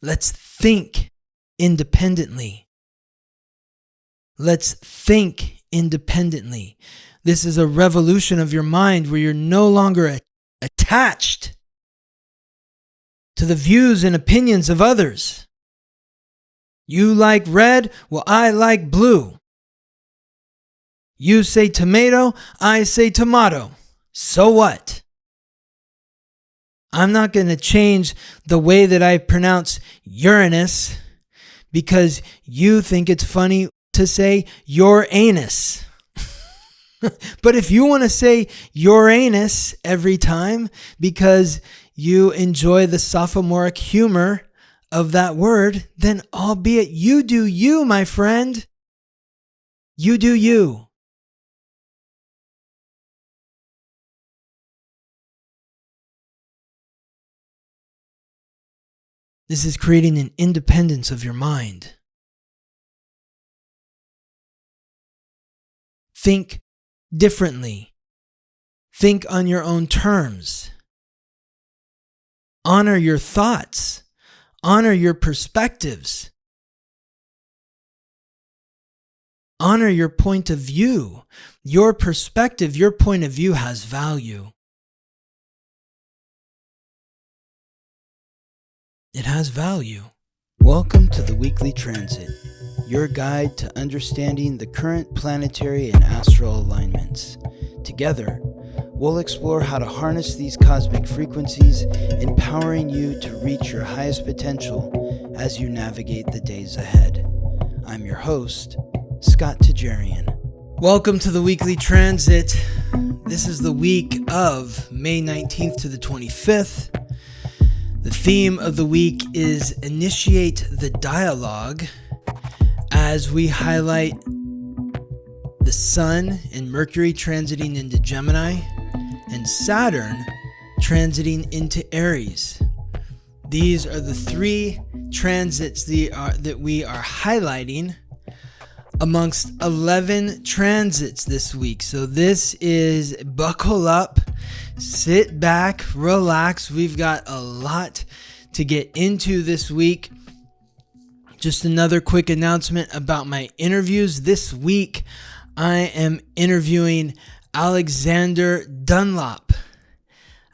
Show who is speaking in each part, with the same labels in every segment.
Speaker 1: Let's think independently. Let's think independently. This is a revolution of your mind where you're no longer attached to the views and opinions of others. You like red? Well, I like blue. You say tomato, I say tomato. So what? I'm not going to change the way that I pronounce Uranus because you think it's funny to say your anus. But if you want to say Uranus every time because you enjoy the sophomoric humor of that word, then albeit you do you, my friend. You do you. This is creating an independence of your mind. Think differently. Think on your own terms. Honor your thoughts. Honor your perspectives. Honor your point of view. Your perspective, your point of view has value. It has value. Welcome to the Weekly Transit, your guide to understanding the current planetary and astral alignments. Together, we'll explore how to harness these cosmic frequencies, empowering you to reach your highest potential as you navigate the days ahead. I'm your host, Scott Tajarian. Welcome to the Weekly Transit. This is the week of May 19th to the 25th. The theme of the week is Initiate the Dialogue, as we highlight the Sun and Mercury transiting into Gemini and Saturn transiting into Aries. These are the three transits that we are highlighting amongst 11 transits this week. So this is buckle up, sit back, relax. We've got a lot to get into this week. Just another quick announcement about my interviews. This week, I am interviewing Alexander Dunlop.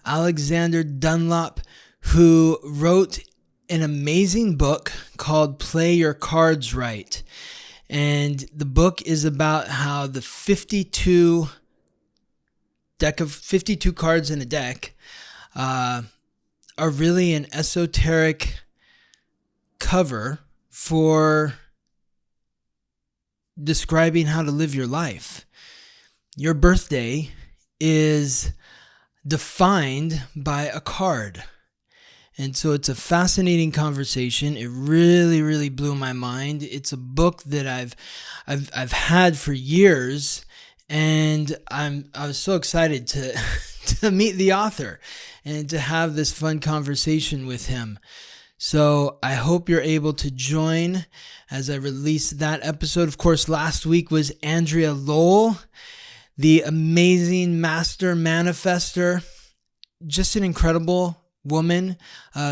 Speaker 1: Alexander Dunlop, who wrote an amazing book called Play Your Cards Right. And the book is about how the 52 cards in a deck are really an esoteric cover for describing how to live your life. Your birthday is defined by a card. And so it's a fascinating conversation. It really, really blew my mind. It's a book that I've had for years, and I was so excited to meet the author and to have this fun conversation with him. So I hope you're able to join as I release that episode. Of course, last week was Andrea Lowell, the amazing master manifester, just an incredible woman,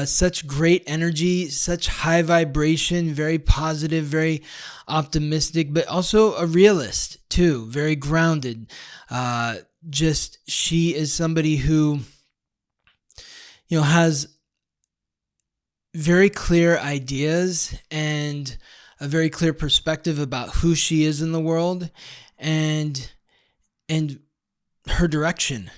Speaker 1: such great energy, such high vibration, very positive, very optimistic, but also a realist too, very grounded. She is somebody who, has very clear ideas and a very clear perspective about who she is in the world and her direction.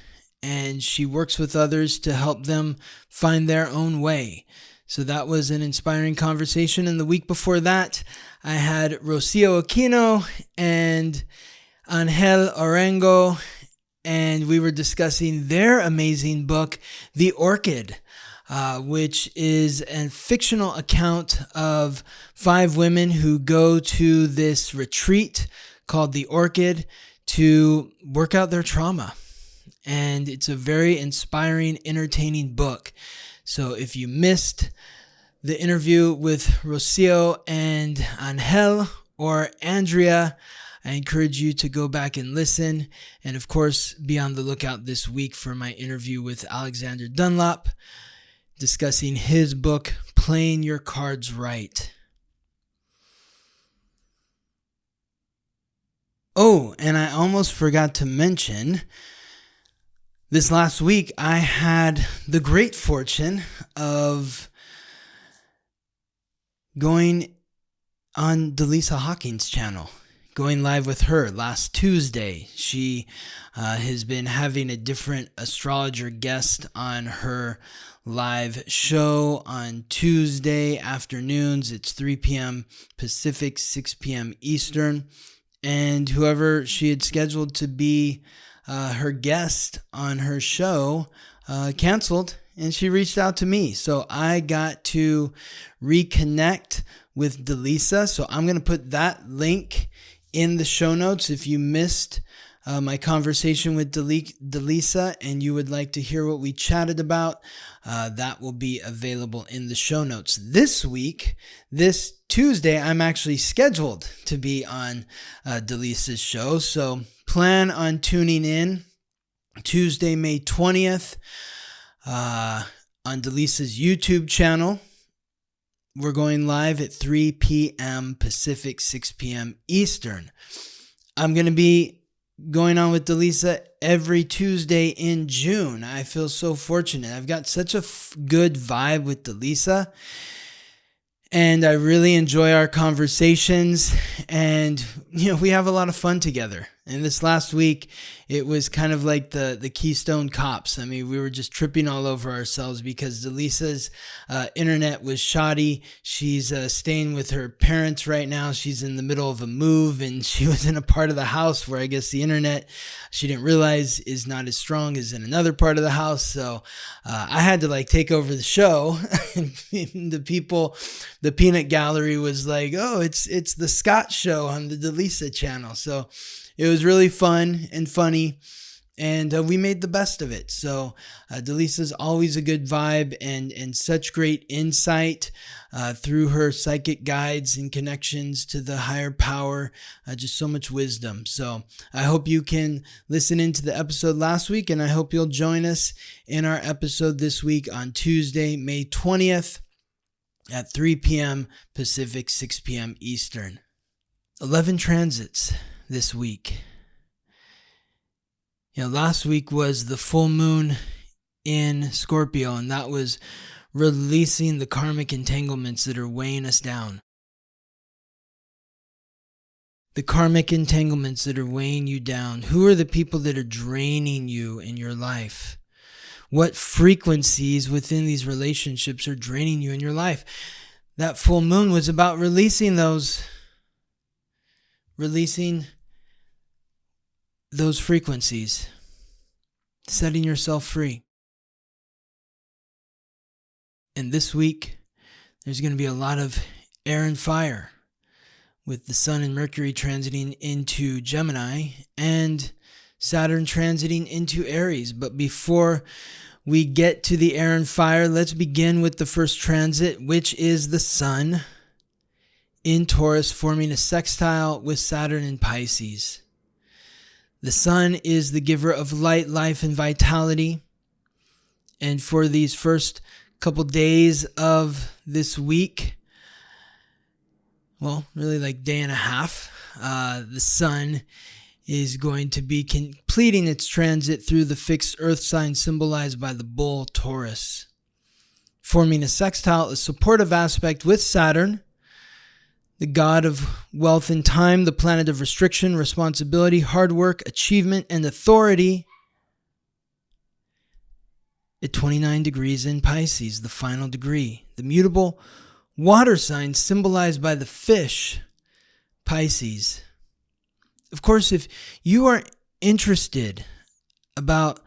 Speaker 1: And she works with others to help them find their own way. So that was an inspiring conversation. And the week before that, I had Rocio Aquino and Angel Orengo, and we were discussing their amazing book, The Orchid, which is a fictional account of 5 women who go to this retreat called The Orchid to work out their trauma. And it's a very inspiring, entertaining book. So if you missed the interview with Rocio and Angel or Andrea, I encourage you to go back and listen. And of course, be on the lookout this week for my interview with Alexander Dunlop. discussing his book, Playing Your Cards Right. Oh, and I almost forgot to mention, this last week I had the great fortune of going on Delisa Hawkins' channel, going live with her last Tuesday. She has been having a different astrologer guest on her live show on Tuesday afternoons. It's 3 p.m. Pacific, 6 p.m. Eastern. And whoever she had scheduled to be her guest on her show canceled, and she reached out to me. So I got to reconnect with Delisa. So I'm going to put that link in the show notes. If you missed my conversation with Delisa and you would like to hear what we chatted about, that will be available in the show notes. This week, this Tuesday, I'm actually scheduled to be on Delisa's show. So plan on tuning in Tuesday, May 20th on Delisa's YouTube channel. We're going live at 3 p.m. Pacific, 6 p.m. Eastern. I'm going to be going on with Delisa every Tuesday in June. I feel so fortunate. I've got such a good vibe with Delisa, and I really enjoy our conversations, and we have a lot of fun together. And this last week, it was kind of like the Keystone Cops. I mean, we were just tripping all over ourselves because Delisa's internet was shoddy. She's staying with her parents right now. She's in the middle of a move, and she was in a part of the house where I guess the internet, she didn't realize, is not as strong as in another part of the house. So I had to take over the show. And the peanut gallery was like, oh, it's the Scott show on the Delisa channel. So it was really fun and funny, and we made the best of it. So Delisa's always a good vibe and such great insight through her psychic guides and connections to the higher power, just so much wisdom. So I hope you can listen into the episode last week, and I hope you'll join us in our episode this week on Tuesday, May 20th at 3 p.m. Pacific, 6 p.m. Eastern. 11 transits this week. Last week was the full moon in Scorpio, and that was releasing the karmic entanglements that are weighing us down. The karmic entanglements that are weighing you down. Who are the people that are draining you in your life? What frequencies within these relationships are draining you in your life? That full moon was about releasing those frequencies, setting yourself free. And this week, there's going to be a lot of air and fire with the Sun and Mercury transiting into Gemini and Saturn transiting into Aries. But before we get to the air and fire, let's begin with the first transit, which is the Sun in Taurus, forming a sextile with Saturn in Pisces. The Sun is the giver of light, life, and vitality. And for these first couple days of this week, well, really day and a half, the Sun is going to be completing its transit through the fixed Earth sign symbolized by the bull Taurus, forming a sextile, a supportive aspect with Saturn, the god of wealth and time, the planet of restriction, responsibility, hard work, achievement, and authority, at 29 degrees in Pisces, the final degree. The mutable water sign symbolized by the fish, Pisces. Of course, if you are interested about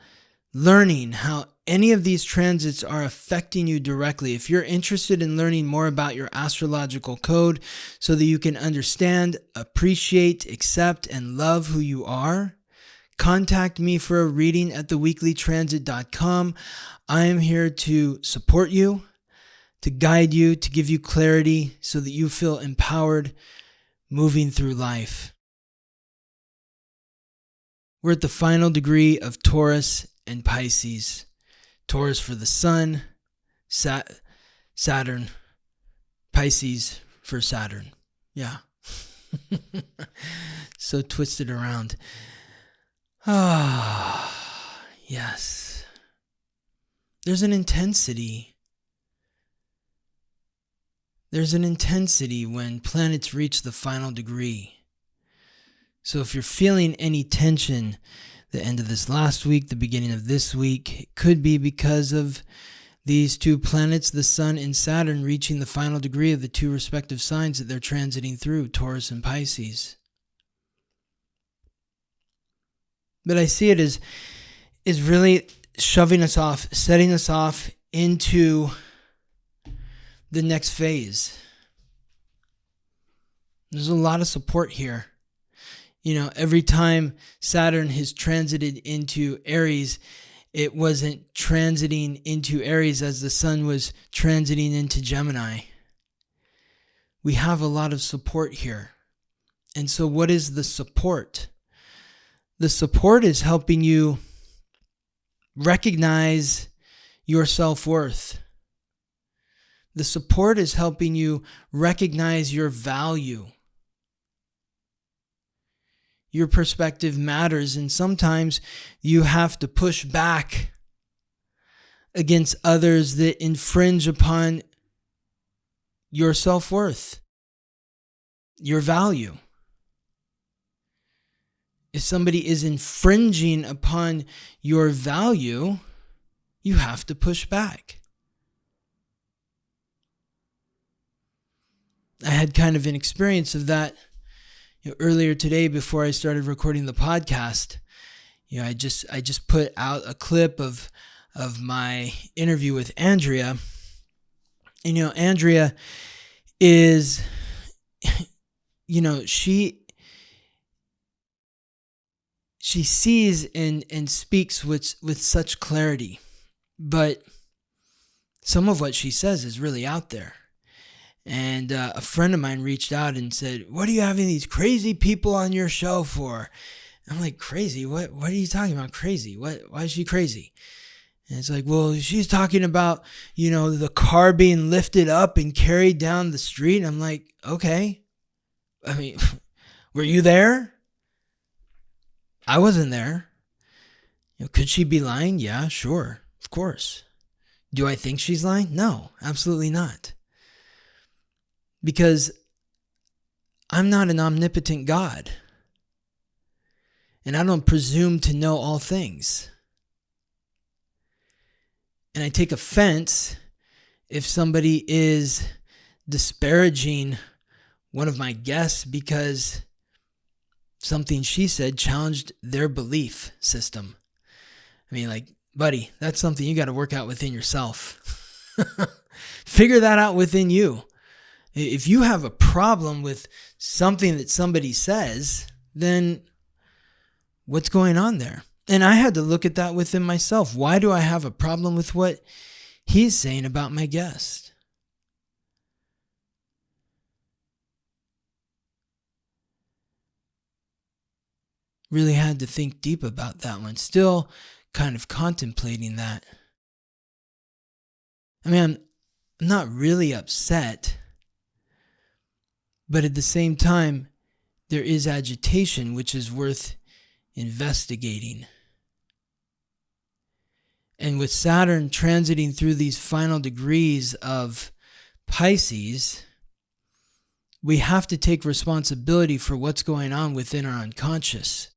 Speaker 1: learning how any of these transits are affecting you directly, if you're interested in learning more about your astrological code so that you can understand, appreciate, accept, and love who you are, contact me for a reading at theweeklytransit.com. I am here to support you, to guide you, to give you clarity so that you feel empowered moving through life. We're at the final degree of Taurus and Pisces. Taurus for the Sun, Saturn, Pisces for Saturn. Yeah. So twisted around. Ah, yes. There's an intensity. There's an intensity when planets reach the final degree. So if you're feeling any tension the end of this last week, the beginning of this week, it could be because of these two planets, the Sun and Saturn, reaching the final degree of the two respective signs that they're transiting through, Taurus and Pisces. But I see it as really shoving us off, setting us off into the next phase. There's a lot of support here. You know, every time Saturn has transited into Aries, it wasn't transiting into Aries as the Sun was transiting into Gemini. We have a lot of support here. And so what is the support? The support is helping you recognize your self-worth. The support is helping you recognize your value. Your perspective matters, and sometimes you have to push back against others that infringe upon your self-worth, your value. If somebody is infringing upon your value, you have to push back. I had kind of an experience of that earlier today before I started recording the podcast. I just put out a clip of my interview with Andrea. And Andrea is, she sees and speaks with such clarity, but some of what she says is really out there. And a friend of mine reached out and said, "What are you having these crazy people on your show for?" I'm like, "Crazy? What are you talking about? Crazy? Why is she crazy?" And it's like, "Well, she's talking about, the car being lifted up and carried down the street." I'm like, "Okay. I mean, were you there?" I wasn't there. Could she be lying? Yeah, sure. Of course. Do I think she's lying? No, absolutely not. Because I'm not an omnipotent God. And I don't presume to know all things. And I take offense if somebody is disparaging one of my guests because something she said challenged their belief system. I mean, like, buddy, that's something you got to work out within yourself. Figure that out within you. If you have a problem with something that somebody says, then what's going on there? And I had to look at that within myself. Why do I have a problem with what he's saying about my guest? Really had to think deep about that one. Still kind of contemplating that. I mean, I'm not really upset. But at the same time, there is agitation, which is worth investigating. And with Saturn transiting through these final degrees of Pisces, we have to take responsibility for what's going on within our unconscious.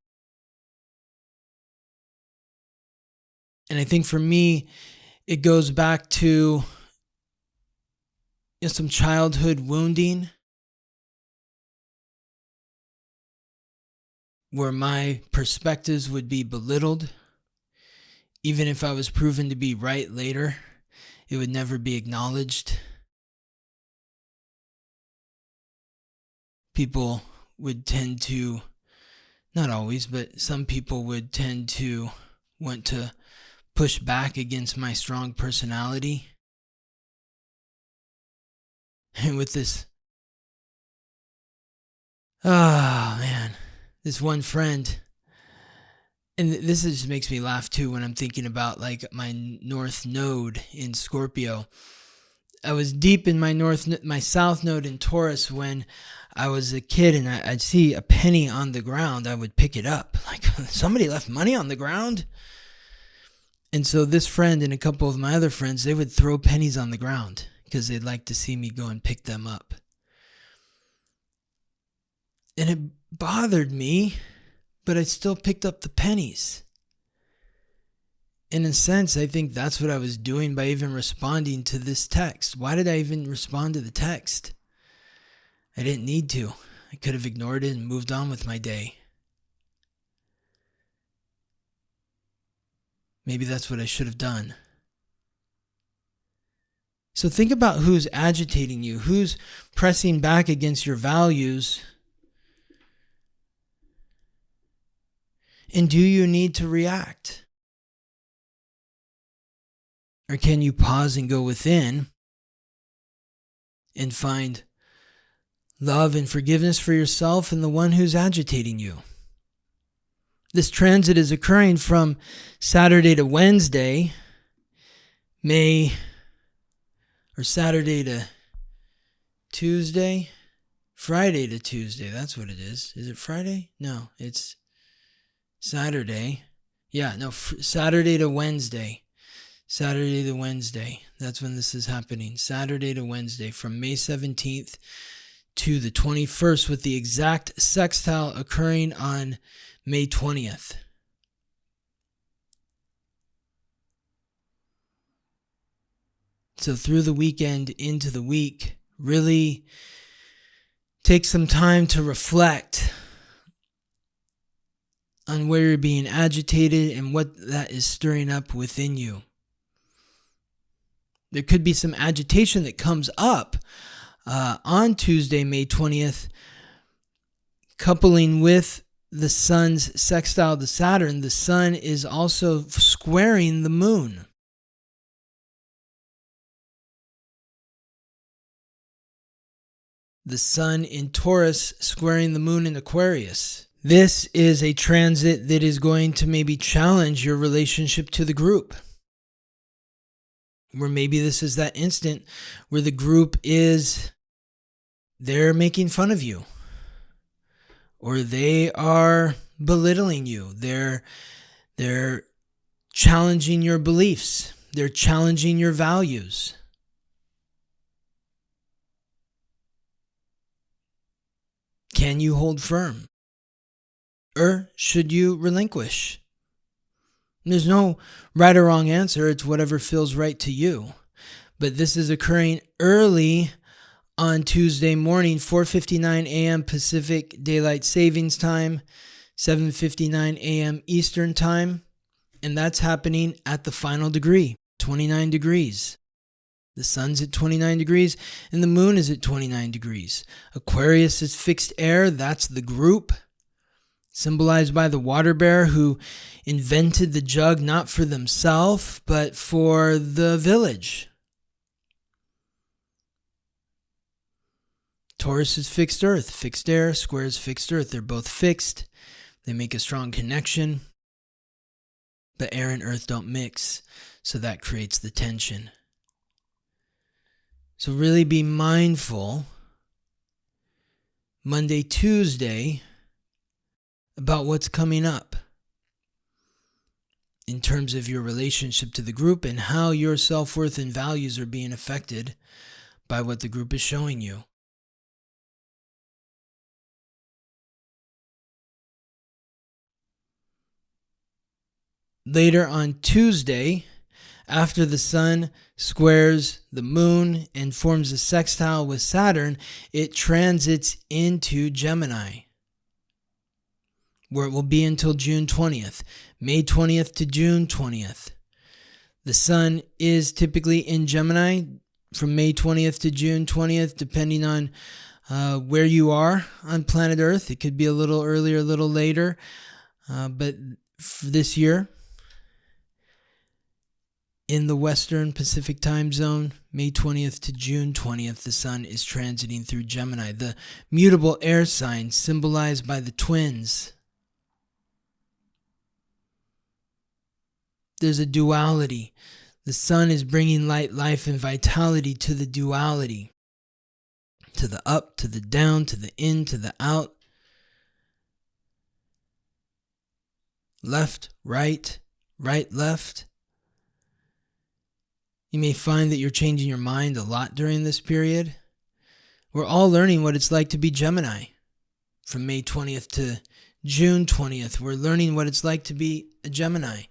Speaker 1: And I think for me, it goes back to some childhood wounding, where my perspectives would be belittled. Even if I was proven to be right later, it would never be acknowledged. People would tend to, not always, but some people would tend to want to push back against my strong personality. And with this, this one friend, And this just makes me laugh too when I'm thinking about like my North Node in Scorpio. I was deep in my South Node in Taurus when I was a kid, and I'd see a penny on the ground. I would pick it up. Like, somebody left money on the ground? And so this friend and a couple of my other friends, they would throw pennies on the ground because they'd like to see me go and pick them up. And it bothered me, but I still picked up the pennies. In a sense, I think that's what I was doing by even responding to this text. Why did I even respond to the text? I didn't need to. I could have ignored it and moved on with my day. Maybe that's what I should have done. So think about who's agitating you, who's pressing back against your values. And do you need to react? Or can you pause and go within and find love and forgiveness for yourself and the one who's agitating you? This transit is occurring from Saturday to Wednesday, Saturday to Tuesday, Friday to Tuesday. That's what it is. Is it Friday? No, it's Saturday. Yeah, no, Saturday to Wednesday. Saturday to Wednesday. That's when this is happening. Saturday to Wednesday from May 17th to the 21st, with the exact sextile occurring on May 20th. So through the weekend into the week, really take some time to reflect on where you're being agitated and what that is stirring up within you. There could be some agitation that comes up on Tuesday, May 20th, coupling with the sun's sextile to Saturn. The sun is also squaring the moon. The sun in Taurus squaring the moon in Aquarius. This is a transit that is going to maybe challenge your relationship to the group. Where maybe this is that instant where the group they're making fun of you. Or they are belittling you. They're challenging your beliefs. They're challenging your values. Can you hold firm? Or should you relinquish? There's no right or wrong answer. It's whatever feels right to you. But this is occurring early on Tuesday morning, 4:59 a.m. Pacific Daylight Savings Time, 7:59 a.m. Eastern Time. And that's happening at the final degree, 29 degrees. The sun's at 29 degrees and the moon is at 29 degrees. Aquarius is fixed air. That's the group, symbolized by the water bear who invented the jug not for themselves, but for the village. Taurus is fixed earth. Fixed air squares fixed earth. They're both fixed. They make a strong connection. But air and earth don't mix, so that creates the tension. So really be mindful Monday, Tuesday about what's coming up in terms of your relationship to the group and how your self-worth and values are being affected by what the group is showing you. Later on Tuesday, after the sun squares the moon and forms a sextile with Saturn, it transits into Gemini, where it will be until June 20th, May 20th to June 20th. The sun is typically in Gemini from May 20th to June 20th, depending on where you are on planet Earth. It could be a little earlier, a little later, but for this year, in the Western Pacific time zone, May 20th to June 20th, the sun is transiting through Gemini, the mutable air sign symbolized by the twins. There's a duality. The sun is bringing light, life, and vitality to the duality. To the up, to the down, to the in, to the out. Left, right, right, left. You may find that you're changing your mind a lot during this period. We're all learning what it's like to be Gemini. From May 20th to June 20th, we're learning what it's like to be a Gemini.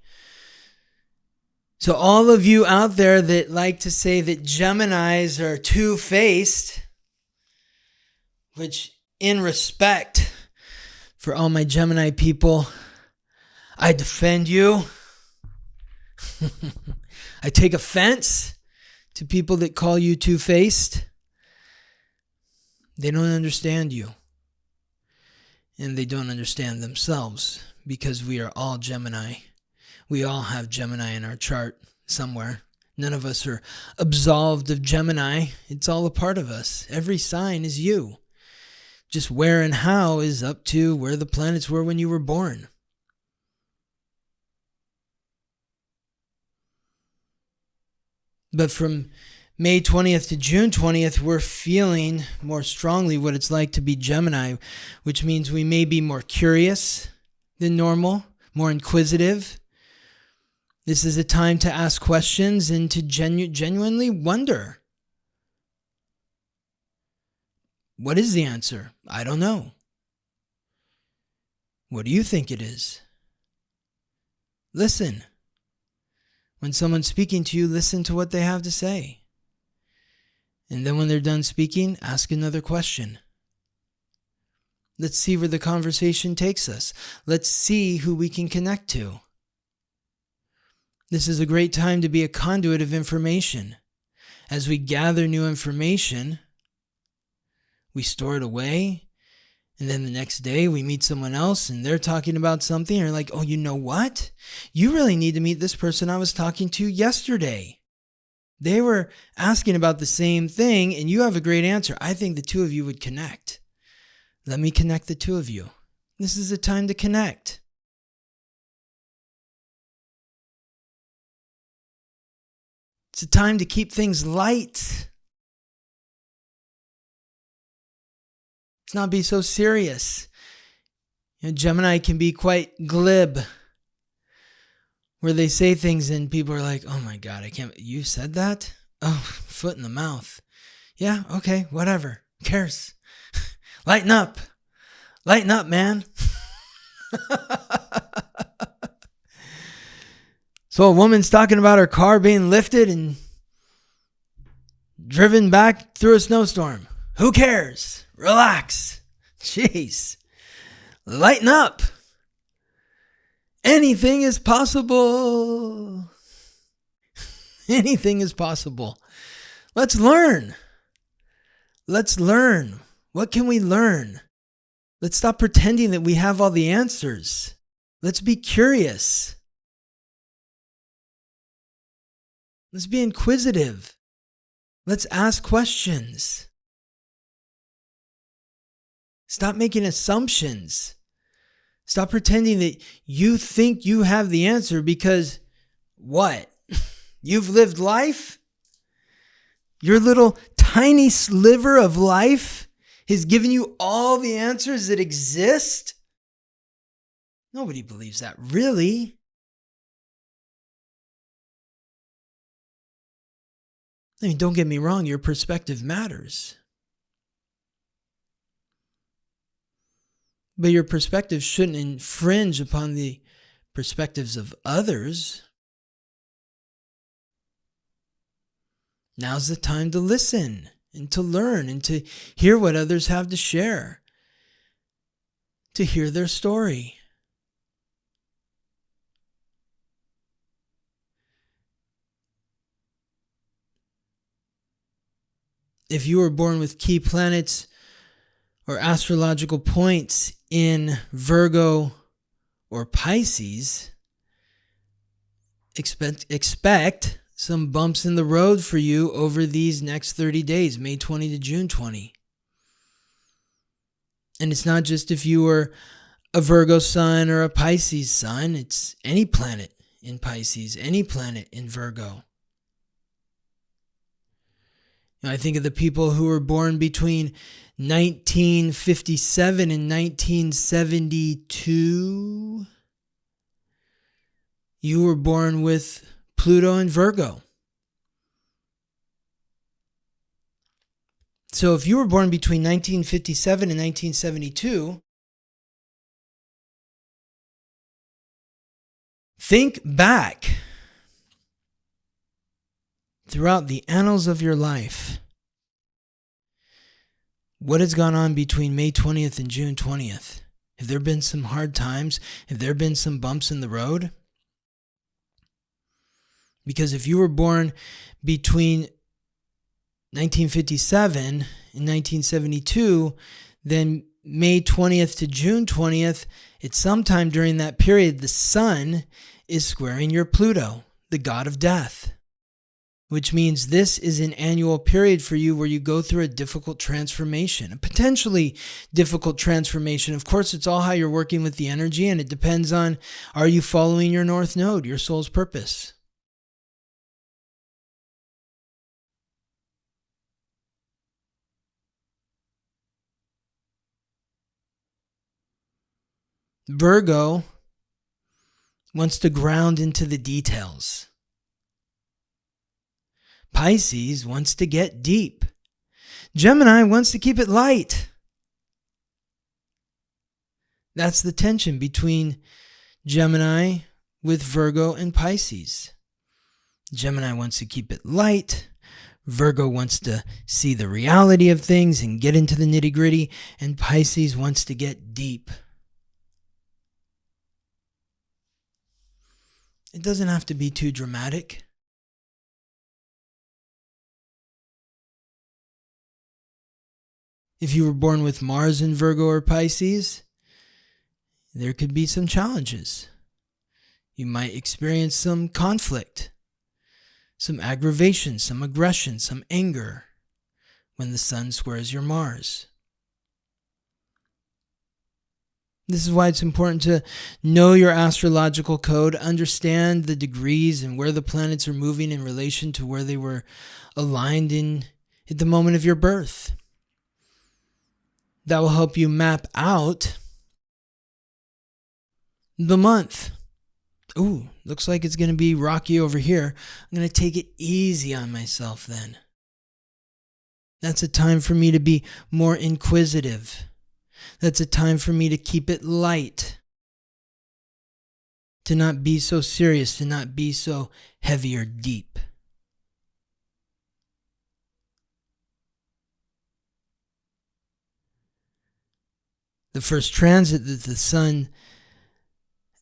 Speaker 1: So all of you out there that like to say that Geminis are two-faced, which in respect for all my Gemini people, I defend you. I take offense to people that call you two-faced. They don't understand you. And they don't understand themselves, because we are all Gemini. We all have Gemini in our chart somewhere. None of us are absolved of Gemini. It's all a part of us. Every sign is you. Just where and how is up to where the planets were when you were born. But from May 20th to June 20th, we're feeling more strongly what it's like to be Gemini, which means we may be more curious than normal, more inquisitive. This is a time to ask questions and to genuinely wonder. What is the answer? I don't know. What do you think it is? Listen. When someone's speaking to you, listen to what they have to say. And then when they're done speaking, ask another question. Let's see where the conversation takes us. Let's see who we can connect to. This is a great time to be a conduit of information. As we gather new information, we store it away. And then the next day we meet someone else and they're talking about something. And you're like, oh, you know what? You really need to meet this person I was talking to yesterday. They were asking about the same thing and you have a great answer. I think the two of you would connect. Let me connect the two of you. This is a time to connect. It's a time to keep things light. Let's not be so serious. Gemini can be quite glib, where they say things and people are like, oh my God, I can't, you said that? Oh, foot in the mouth. Yeah, okay, whatever. Who cares? Lighten up. Lighten up, man. So a woman's talking about her car being lifted and driven back through a snowstorm. Who cares? Relax. Jeez. Lighten up. Anything is possible. Anything is possible. Let's learn. Let's learn. What can we learn? Let's stop pretending that we have all the answers. Let's be curious. Let's be inquisitive. Let's ask questions. Stop making assumptions. Stop pretending that you think you have the answer because what? You've lived life? Your little tiny sliver of life has given you all the answers that exist? Nobody believes that, really. I mean, don't get me wrong, your perspective matters. But your perspective shouldn't infringe upon the perspectives of others. Now's the time to listen and to learn and to hear what others have to share, to hear their story. If you were born with key planets or astrological points in Virgo or Pisces, expect some bumps in the road for you over these next 30 days, May 20 to June 20. And it's not just if you were a Virgo sun or a Pisces sun, it's any planet in Pisces, any planet in Virgo. I think of the people who were born between 1957 and 1972. You were born with Pluto and Virgo. So if you were born between 1957 and 1972, think back throughout the annals of your life. What has gone on between May 20th and June 20th? Have there been some hard times? Have there been some bumps in the road? Because if you were born between 1957 and 1972, then May 20th to June 20th, it's sometime during that period the Sun is squaring your Pluto, the god of death. Which means this is an annual period for you where you go through a difficult transformation, a potentially difficult transformation. Of course, it's all how you're working with the energy, and it depends on, are you following your North Node, your soul's purpose? Virgo wants to ground into the details. Pisces wants to get deep. Gemini wants to keep it light. That's the tension between Gemini with Virgo and Pisces. Gemini wants to keep it light. Virgo wants to see the reality of things and get into the nitty-gritty. And Pisces wants to get deep. It doesn't have to be too dramatic. If you were born with Mars in Virgo or Pisces, there could be some challenges. You might experience some conflict, some aggravation, some aggression, some anger when the Sun squares your Mars. This is why it's important to know your astrological code, understand the degrees and where the planets are moving in relation to where they were aligned in at the moment of your birth. That will help you map out the month. Ooh, looks like it's going to be rocky over here. I'm going to take it easy on myself then. That's a time for me to be more inquisitive. That's a time for me to keep it light. To not be so serious, to not be so heavy or deep. The first transit that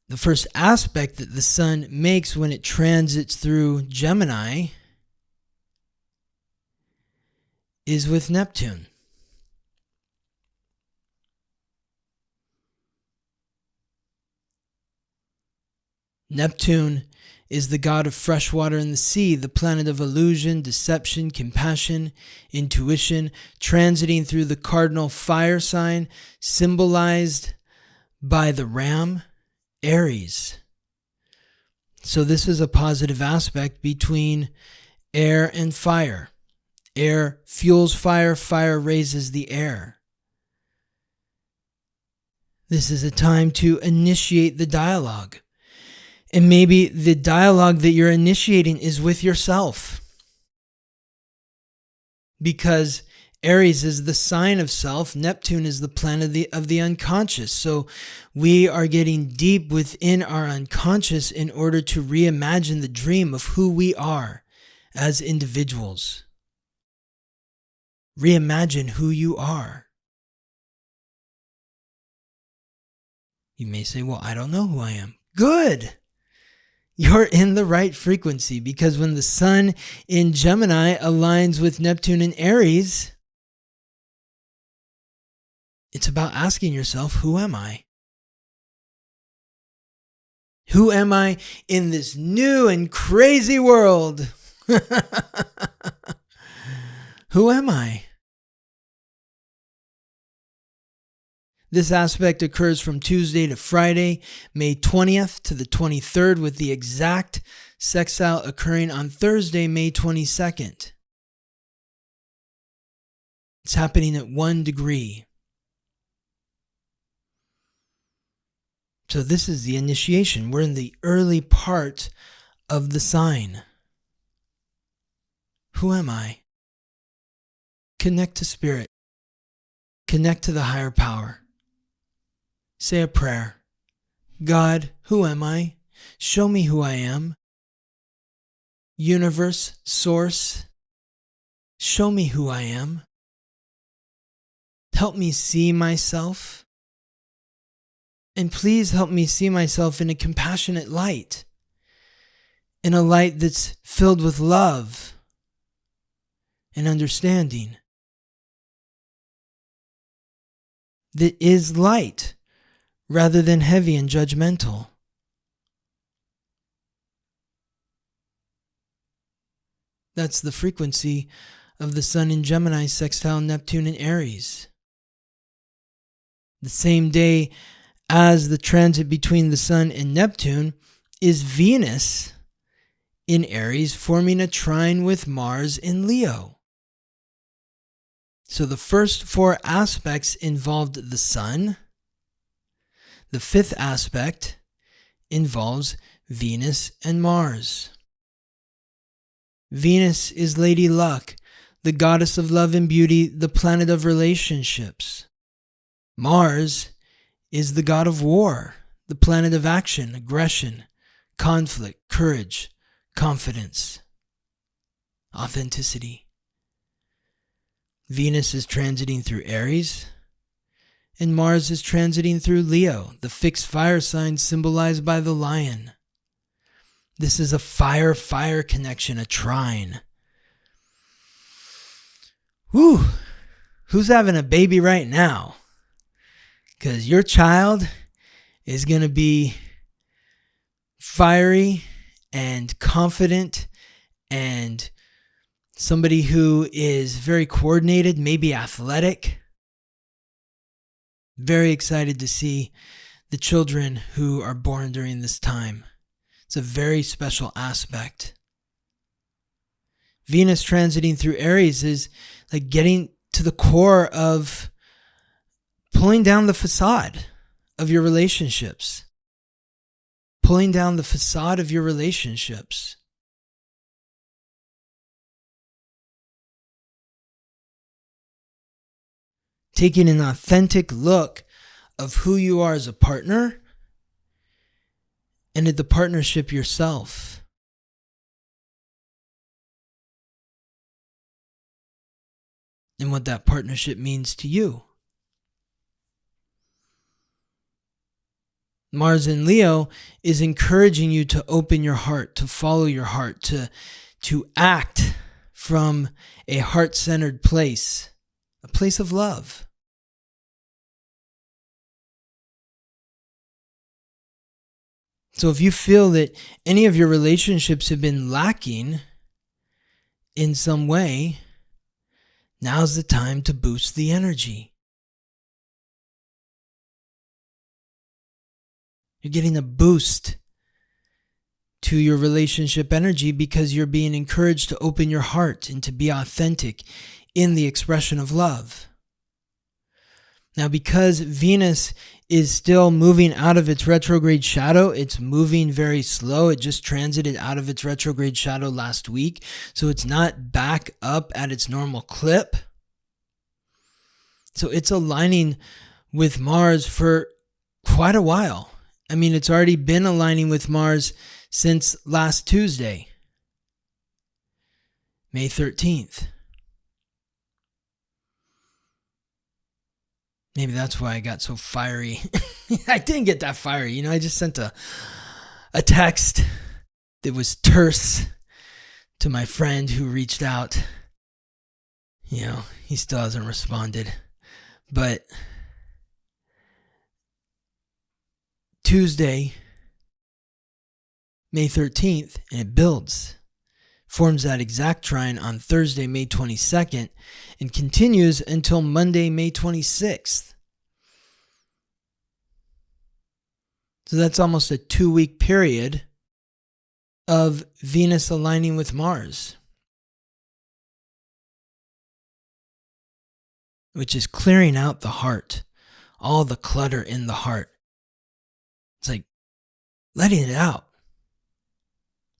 Speaker 1: the first aspect that the Sun makes when it transits through Gemini is with Neptune. Neptune is the god of fresh water and the sea, the planet of illusion, deception, compassion, intuition, transiting through the cardinal fire sign, symbolized by the ram, Aries. So this is a positive aspect between air and fire. Air fuels fire, fire raises the air. This is a time to initiate the dialogue. And maybe the dialogue that you're initiating is with yourself. Because Aries is the sign of self. Neptune is the planet of the unconscious. So we are getting deep within our unconscious in order to reimagine the dream of who we are as individuals. Reimagine who you are. You may say, well, I don't know who I am. Good. You're in the right frequency, because when the Sun in Gemini aligns with Neptune in Aries, it's about asking yourself, who am I? Who am I in this new and crazy world? Who am I? This aspect occurs from Tuesday to Friday, May 20th to the 23rd, with the exact sextile occurring on Thursday, May 22nd. It's happening at 1 degree. So this is the initiation. We're in the early part of the sign. Who am I? Connect to spirit. Connect to the higher power. Say a prayer. God, who am I? Show me who I am. Universe, source, show me who I am. Help me see myself. And please help me see myself in a compassionate light. In a light that's filled with love and understanding. That is light rather than heavy and judgmental. That's the frequency of the Sun in Gemini, Sextile Neptune in Aries. The same day as the transit between the Sun and Neptune is Venus in Aries, forming a trine with Mars in Leo. So the first four aspects involved the Sun. The fifth aspect involves Venus and Mars. Venus is Lady Luck, the goddess of love and beauty, the planet of relationships. Mars is the god of war, the planet of action, aggression, conflict, courage, confidence, authenticity. Venus is transiting through Aries, and Mars is transiting through Leo, the fixed fire sign symbolized by the lion. This is a fire-fire connection, a trine. Whew! Who's having a baby right now? Because your child is going to be fiery and confident and somebody who is very coordinated, maybe athletic. Very excited to see the children who are born during this time. It's a very special aspect. Venus transiting through Aries is like getting to the core of pulling down the facade of your relationships. Pulling down the facade of your relationships. Taking an authentic look of who you are as a partner and at the partnership yourself. And what that partnership means to you. Mars in Leo is encouraging you to open your heart, to follow your heart, to act from a heart-centered place, a place of love. So if you feel that any of your relationships have been lacking in some way, now's the time to boost the energy. You're getting a boost to your relationship energy because you're being encouraged to open your heart and to be authentic in the expression of love. Now, because Venus is still moving out of its retrograde shadow, it's moving very slow. It just transited out of its retrograde shadow last week, so it's not back up at its normal clip. So it's aligning with Mars for quite a while. I mean, it's already been aligning with Mars since last Tuesday, May 13th. Maybe that's why I got so fiery. I didn't get that fiery. I just sent a text that was terse to my friend who reached out. He still hasn't responded. But Tuesday, May 13th, and it builds. Forms that exact trine on Thursday, May 22nd, and continues until Monday, May 26th. So that's almost a 2-week period of Venus aligning with Mars, which is clearing out the heart, all the clutter in the heart. It's like letting it out,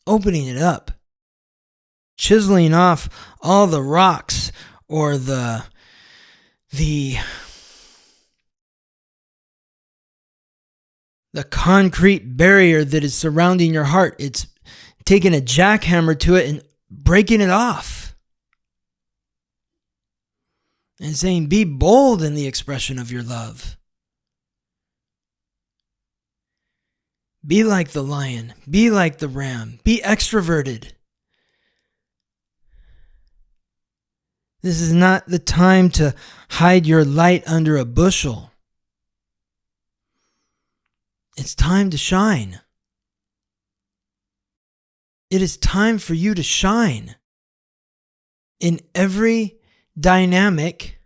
Speaker 1: opening it up, chiseling off all the rocks or the concrete barrier that is surrounding your heart. It's taking a jackhammer to it and breaking it off. And saying, be bold in the expression of your love. Be like the lion. Be like the ram. Be extroverted. This is not the time to hide your light under a bushel. It's time to shine. It is time for you to shine in every dynamic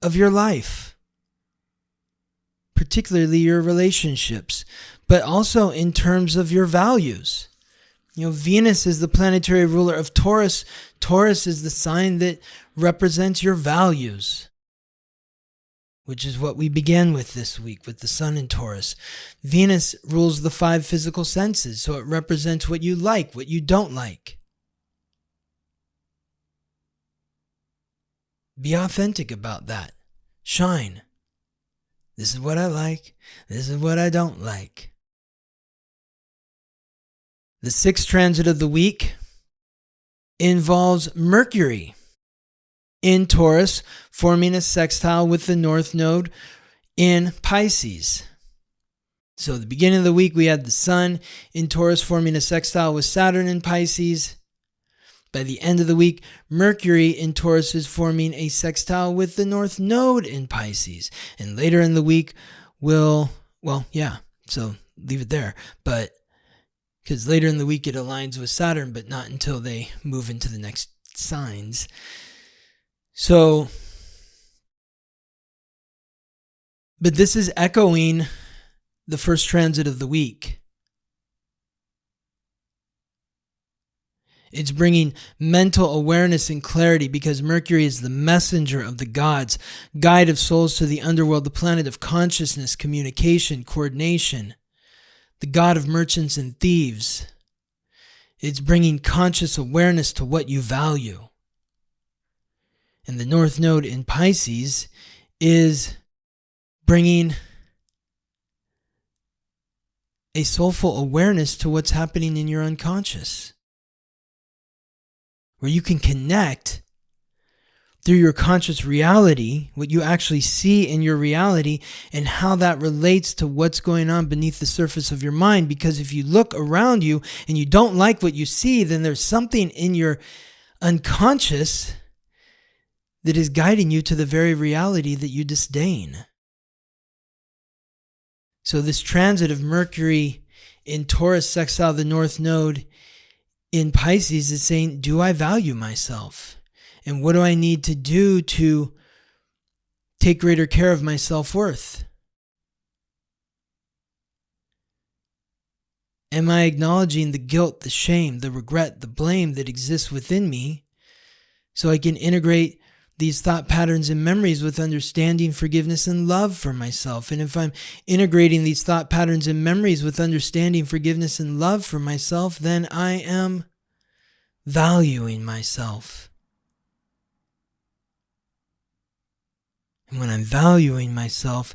Speaker 1: of your life, particularly your relationships, but also in terms of your values. You know, Venus is the planetary ruler of Taurus. Taurus is the sign that represents your values, which is what we began with this week with the Sun in Taurus. Venus rules the 5 physical senses, so it represents what you like, what you don't like. Be authentic about that. Shine. This is what I like. This is what I don't like. The 6th transit of the week involves Mercury in Taurus, forming a sextile with the North Node in Pisces. So at the beginning of the week, we had the Sun in Taurus forming a sextile with Saturn in Pisces. By the end of the week, Mercury in Taurus is forming a sextile with the North Node in Pisces. And later in the week, so leave it there. But because later in the week, it aligns with Saturn, but not until they move into the next signs. So, but this is echoing the first transit of the week. It's bringing mental awareness and clarity because Mercury is the messenger of the gods, guide of souls to the underworld, the planet of consciousness, communication, coordination, the god of merchants and thieves. It's bringing conscious awareness to what you value. And the North Node in Pisces is bringing a soulful awareness to what's happening in your unconscious, where you can connect through your conscious reality, what you actually see in your reality, and how that relates to what's going on beneath the surface of your mind. Because if you look around you and you don't like what you see, then there's something in your unconscious that is guiding you to the very reality that you disdain. So this transit of Mercury in Taurus sextile the North Node in Pisces is saying, do I value myself? And what do I need to do to take greater care of my self-worth? Am I acknowledging the guilt, the shame, the regret, the blame that exists within me so I can integrate these thought patterns and memories with understanding, forgiveness, and love for myself? And if I'm integrating these thought patterns and memories with understanding, forgiveness, and love for myself, then I am valuing myself. And when I'm valuing myself,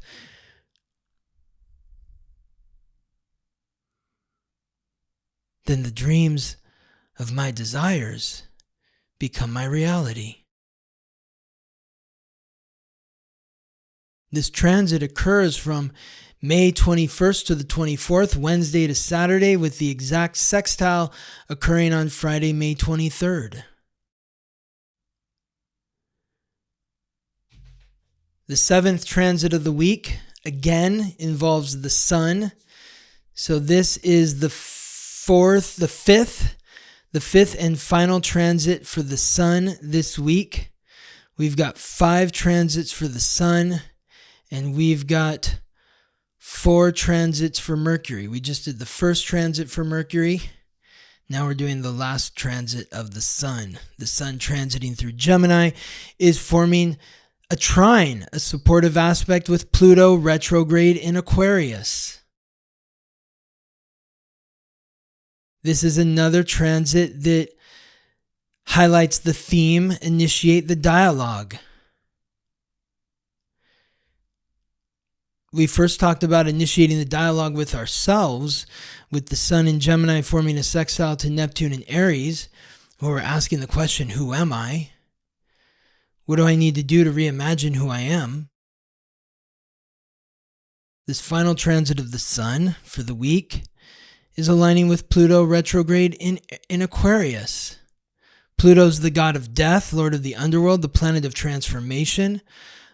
Speaker 1: then the dreams of my desires become my reality. This transit occurs from May 21st to the 24th, Wednesday to Saturday, with the exact sextile occurring on Friday, May 23rd. The 7th transit of the week, again, involves the Sun. So this is the fifth and final transit for the Sun this week. We've got 5 transits for the Sun, and we've got 4 transits for Mercury. We just did the first transit for Mercury. Now we're doing the last transit of the Sun. The Sun transiting through Gemini is forming a trine, a supportive aspect with Pluto retrograde in Aquarius. This is another transit that highlights the theme, initiate the dialogue. We first talked about initiating the dialogue with ourselves, with the Sun in Gemini forming a sextile to Neptune and Aries, where we're asking the question, who am I? What do I need to do to reimagine who I am? This final transit of the Sun for the week is aligning with Pluto retrograde in Aquarius. Pluto's the god of death, lord of the underworld, the planet of transformation.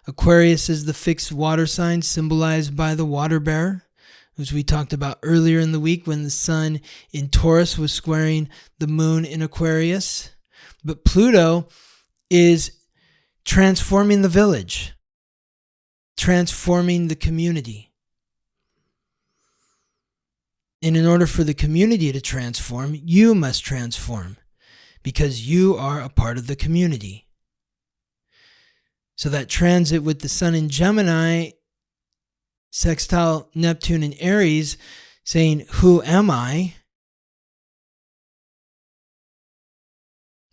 Speaker 1: Aquarius is the fixed water sign symbolized by the water bearer, which we talked about earlier in the week when the Sun in Taurus was squaring the moon in Aquarius. But Pluto is transforming the village, transforming the community. And in order for the community to transform, you must transform, because you are a part of the community. So that transit with the Sun in Gemini, sextile Neptune and Aries, saying, who am I?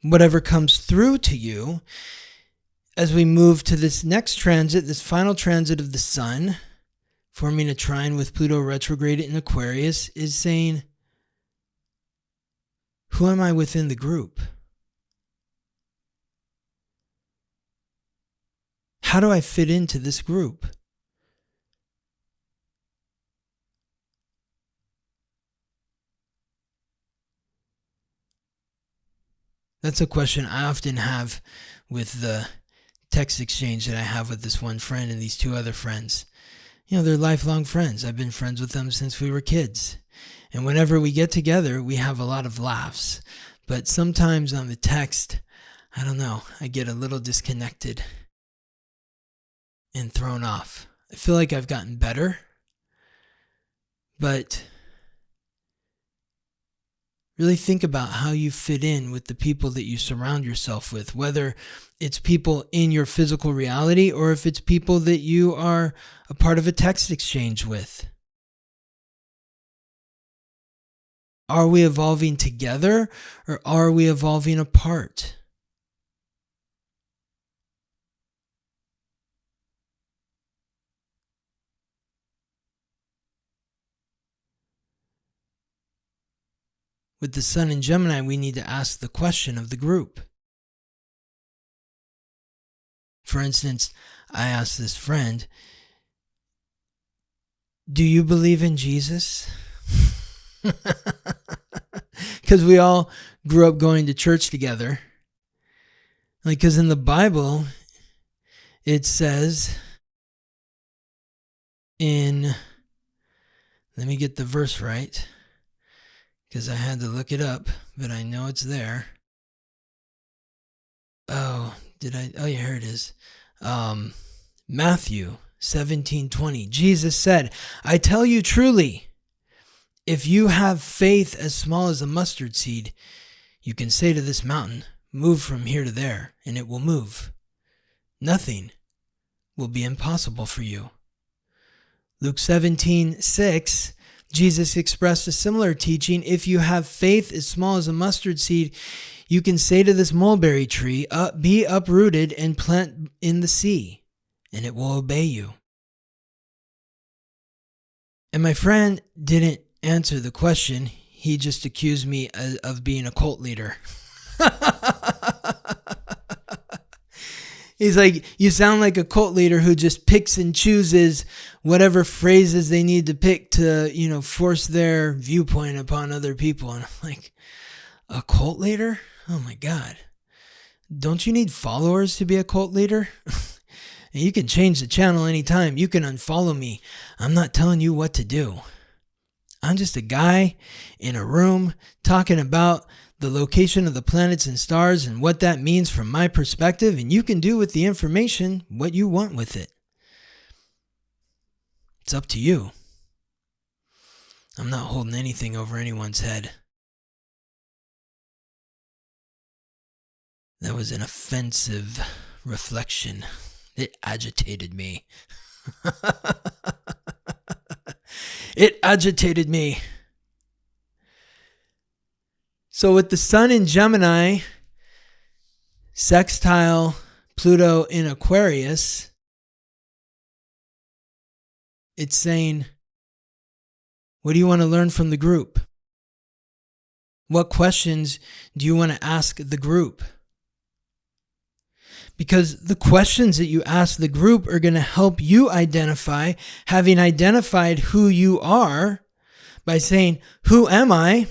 Speaker 1: Whatever comes through to you, as we move to this next transit, this final transit of the Sun, forming a trine with Pluto retrograde in Aquarius, is saying, who am I within the group? How do I fit into this group? That's a question I often have with the text exchange that I have with this one friend and these 2 other friends. You know, they're lifelong friends. I've been friends with them since we were kids. And whenever we get together, we have a lot of laughs. But sometimes on the text, I don't know, I get a little disconnected and thrown off. I feel like I've gotten better, but really think about how you fit in with the people that you surround yourself with, whether it's people in your physical reality or if it's people that you are a part of a text exchange with. Are we evolving together or are we evolving apart? With the Sun in Gemini, we need to ask the question of the group. For instance, I asked this friend, do you believe in Jesus? Because we all grew up going to church together. Because in the Bible, it says in, let me get the verse right, because I had to look it up, but I know it's there. Oh, yeah, here it is. Matthew 17:20. Jesus said, I tell you truly, if you have faith as small as a mustard seed, you can say to this mountain, move from here to there, and it will move. Nothing will be impossible for you. Luke 17:6. Jesus expressed a similar teaching. If you have faith as small as a mustard seed, you can say to this mulberry tree, be uprooted and plant in the sea, and it will obey you. And my friend didn't answer the question. He just accused me of being a cult leader. He's like, you sound like a cult leader who just picks and chooses whatever phrases they need to pick to, force their viewpoint upon other people. And I'm like, a cult leader? Oh my God. Don't you need followers to be a cult leader? You can change the channel anytime. You can unfollow me. I'm not telling you what to do. I'm just a guy in a room talking about the location of the planets and stars and what that means from my perspective, and you can do with the information what you want with it. It's up to you. I'm not holding anything over anyone's head. That was an offensive reflection. It agitated me. It agitated me. So with the Sun in Gemini, Sextile Pluto in Aquarius, it's saying, what do you want to learn from the group? What questions do you want to ask the group? Because the questions that you ask the group are going to help you identify, having identified who you are, by saying, who am I?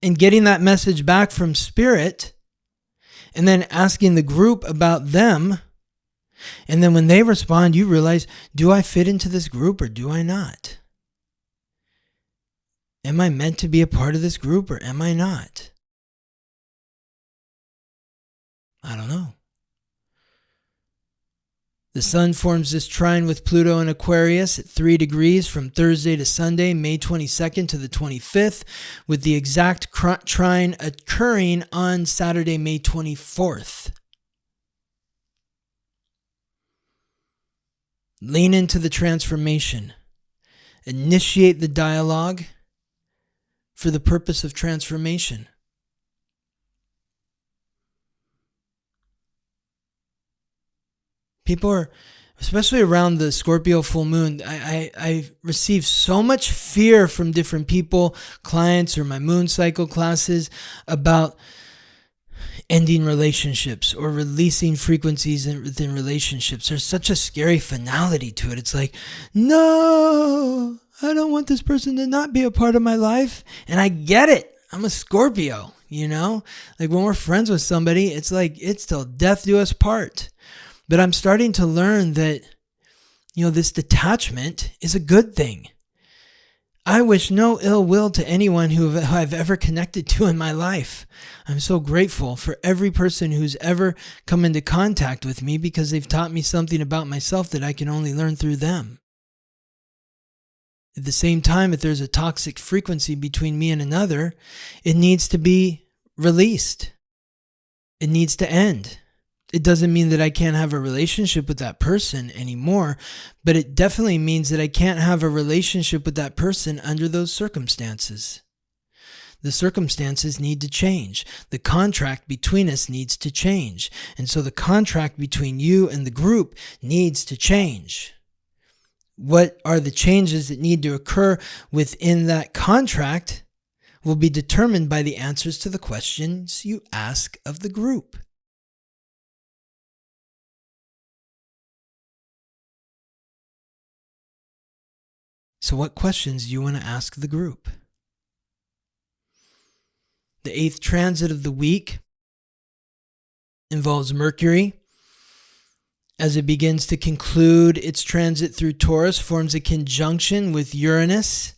Speaker 1: And getting that message back from spirit, and then asking the group about them. And then when they respond, you realize, do I fit into this group or do I not? Am I meant to be a part of this group or am I not? I don't know. The Sun forms this trine with Pluto in Aquarius at 3 degrees from Thursday to Sunday, May 22nd to the 25th, with the exact trine occurring on Saturday, May 24th. Lean into the transformation. Initiate the dialogue for the purpose of transformation. People are, especially around the Scorpio full moon, I receive so much fear from different people, clients, or my moon cycle classes about ending relationships or releasing frequencies within relationships. There's such a scary finality to it. It's like, no, I don't want this person to not be a part of my life. And I get it. I'm a Scorpio, you know? Like when we're friends with somebody, it's like, it's till death do us part. But I'm starting to learn that, you know, this detachment is a good thing. I wish no ill will to anyone who I've ever connected to in my life. I'm so grateful for every person who's ever come into contact with me because they've taught me something about myself that I can only learn through them. At the same time, if there's a toxic frequency between me and another, it needs to be released. It needs to end. It doesn't mean that I can't have a relationship with that person anymore, but it definitely means that I can't have a relationship with that person under those circumstances. The circumstances need to change. The contract between us needs to change. And so the contract between you and the group needs to change. What are the changes that need to occur within that contract will be determined by the answers to the questions you ask of the group. So what questions do you want to ask the group? The 8th transit of the week involves Mercury. As it begins to conclude its transit through Taurus, forms a conjunction with Uranus.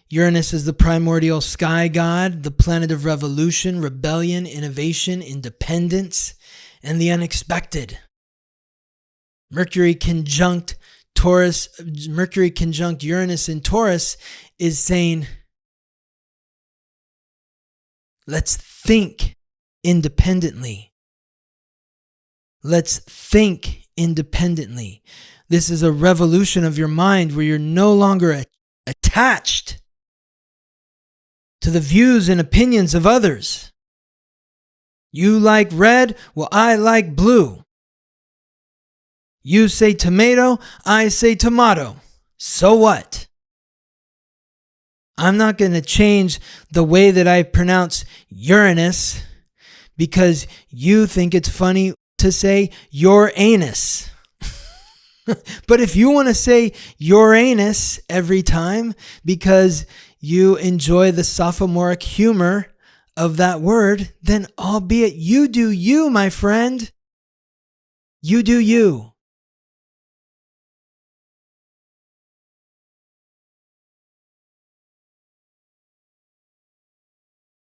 Speaker 1: Uranus is the primordial sky god, the planet of revolution, rebellion, innovation, independence, and the unexpected. Mercury conjunct Uranus in Taurus is saying, let's think independently. Let's think independently. This is a revolution of your mind where you're no longer attached to the views and opinions of others. You like red? Well, I like blue. You say tomato, I say tomato. So what? I'm not going to change the way that I pronounce Uranus because you think it's funny to say your anus. But if you want to say Uranus every time because you enjoy the sophomoric humor of that word, then albeit you do you, my friend. You do you.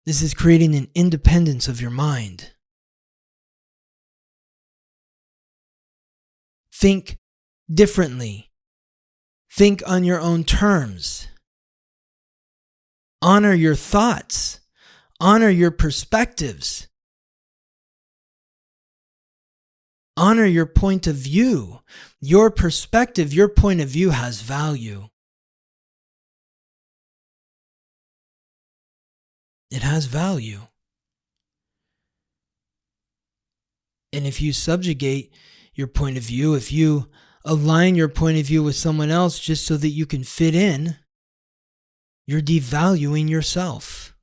Speaker 1: This is creating an independence of your mind. Think differently. Think on your own terms. Honor your thoughts. Honor your perspectives. Honor your point of view. Your perspective, your point of view has value. It has value. And if you subjugate your point of view, if you align your point of view with someone else just so that you can fit in, you're devaluing yourself.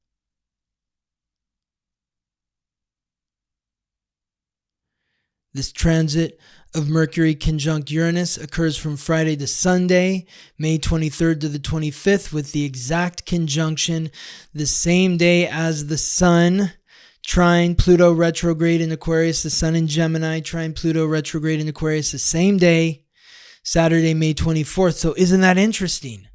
Speaker 1: This transit of Mercury conjunct Uranus occurs from Friday to Sunday, May 23rd to the 25th, with the exact conjunction the same day as the Sun, Trine, Pluto retrograde in Aquarius, the Sun in Gemini, Trine, Pluto retrograde in Aquarius, the same day, Saturday, May 24th. So isn't that interesting?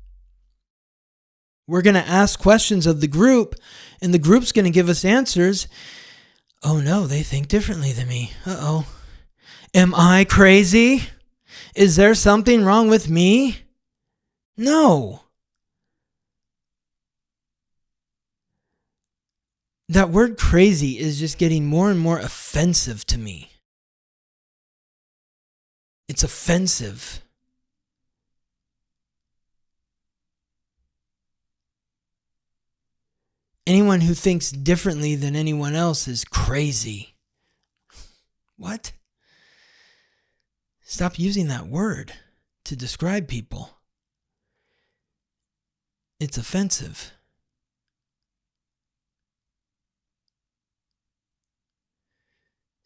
Speaker 1: We're going to ask questions of the group, and the group's going to give us answers. Oh no, they think differently than me. Uh-oh. Am I crazy? Is there something wrong with me? No. That word crazy is just getting more and more offensive to me. It's offensive. Anyone who thinks differently than anyone else is crazy. What? Stop using that word to describe people. It's offensive.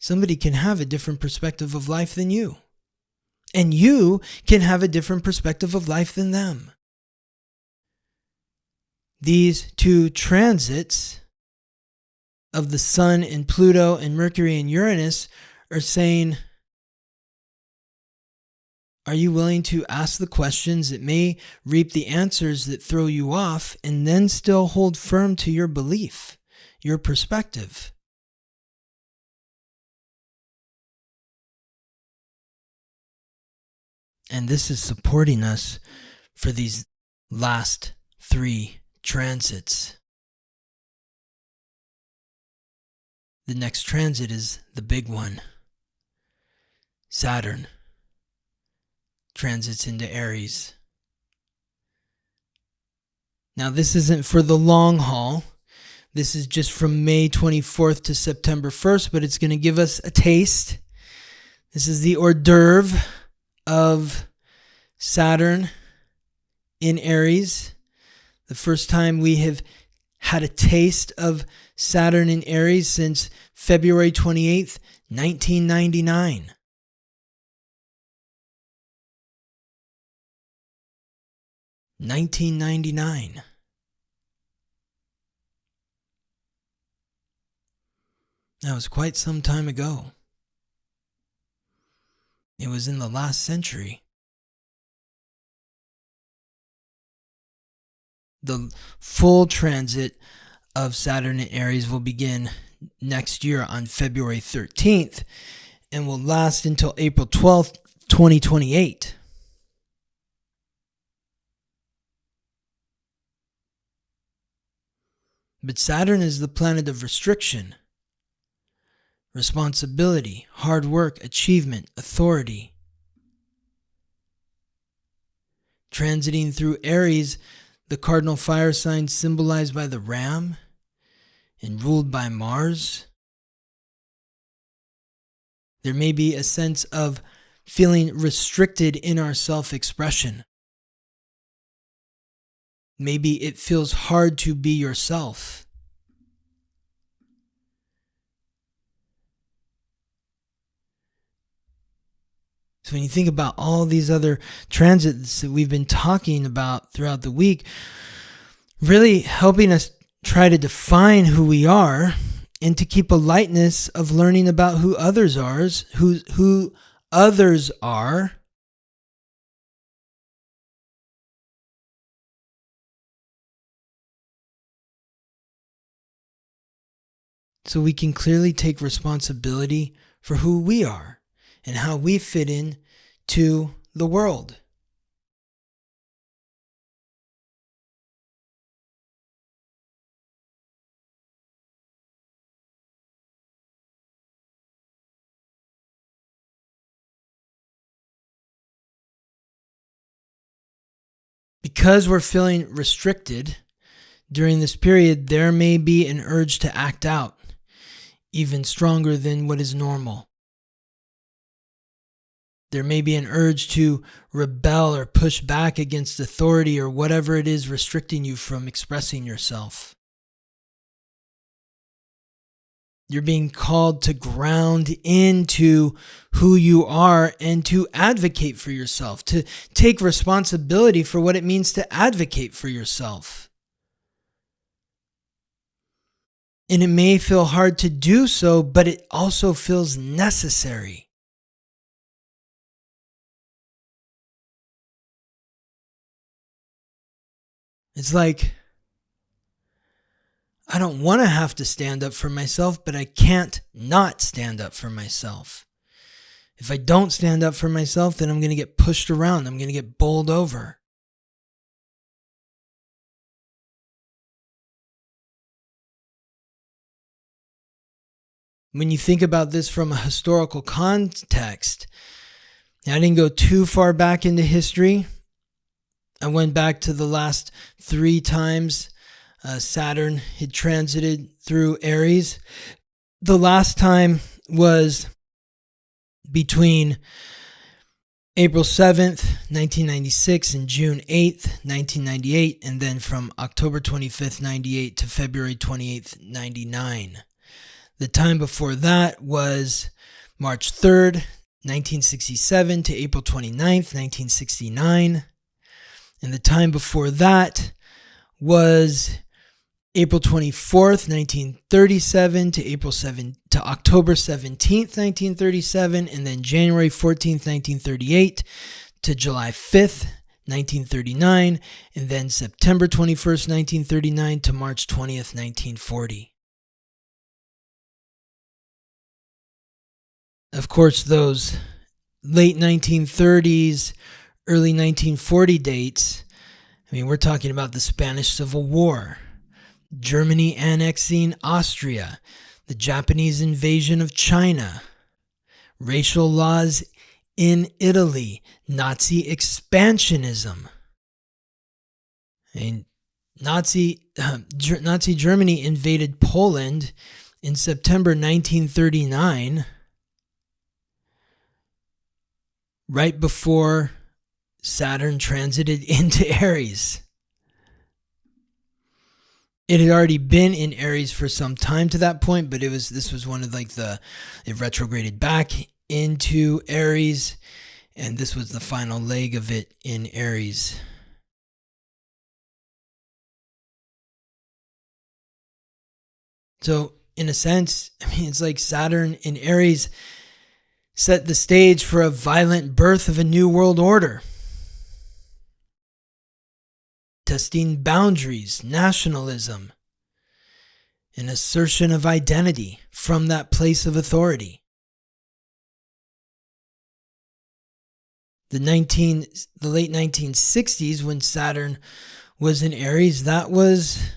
Speaker 1: Somebody can have a different perspective of life than you. And you can have a different perspective of life than them. These two transits of the Sun and Pluto and Mercury and Uranus are saying, are you willing to ask the questions that may reap the answers that throw you off and then still hold firm to your belief, your perspective? And this is supporting us for these last 3 transits. The next transit is the big one. Saturn transits into Aries. Now this isn't for the long haul. This is just from May 24th to September 1st, but it's going to give us a taste. This is the hors d'oeuvre of Saturn in Aries. The first time we have had a taste of Saturn in Aries since February 28th, 1999. $1999. That was quite some time ago. It was in the last century. The full transit of Saturn in Aries will begin next year on February 13th and will last until April 12th, 2028. But Saturn is the planet of restriction, responsibility, hard work, achievement, authority. Transiting through Aries, the cardinal fire sign symbolized by the ram and ruled by Mars, there may be a sense of feeling restricted in our self-expression. Maybe it feels hard to be yourself. So when you think about all these other transits that we've been talking about throughout the week, really helping us try to define who we are and to keep a lightness of learning about who others are, who others are. So we can clearly take responsibility for who we are and how we fit in to the world. Because we're feeling restricted during this period, there may be an urge to act out, even stronger than what is normal. There may be an urge to rebel or push back against authority or whatever it is restricting you from expressing yourself. You're being called to ground into who you are and to advocate for yourself, to take responsibility for what it means to advocate for yourself. And it may feel hard to do so, but it also feels necessary. It's like, I don't want to have to stand up for myself, but I can't not stand up for myself. If I don't stand up for myself, then I'm going to get pushed around. I'm going to get bowled over. When you think about this from a historical context, I didn't go too far back into history. I went back to the last 3 times Saturn had transited through Aries. The last time was between April 7th, 1996 and June 8th, 1998, and then from October 25th, 98 to February 28th, 99. The time before that was March 3rd, 1967 to April 29th, 1969. And the time before that was April 24th, 1937 to October 17th, 1937, and then January 14th, 1938 to July 5th, 1939, and then September 21st, 1939 to March 20th, 1940. Of course, those late 1930s, early 1940 dates, we're talking about the Spanish Civil War, Germany annexing Austria, the Japanese invasion of China, racial laws in Italy, Nazi expansionism. Nazi Germany invaded Poland in September 1939, right before Saturn transited into Aries. It had already been in Aries for some time to that point, but this was one of it retrograded back into Aries, and this was the final leg of it in Aries. So, in a sense, it's like Saturn in Aries set the stage for a violent birth of a new world order. Testing boundaries, nationalism, an assertion of identity from that place of authority. The late 1960s, when Saturn was in Aries, that was,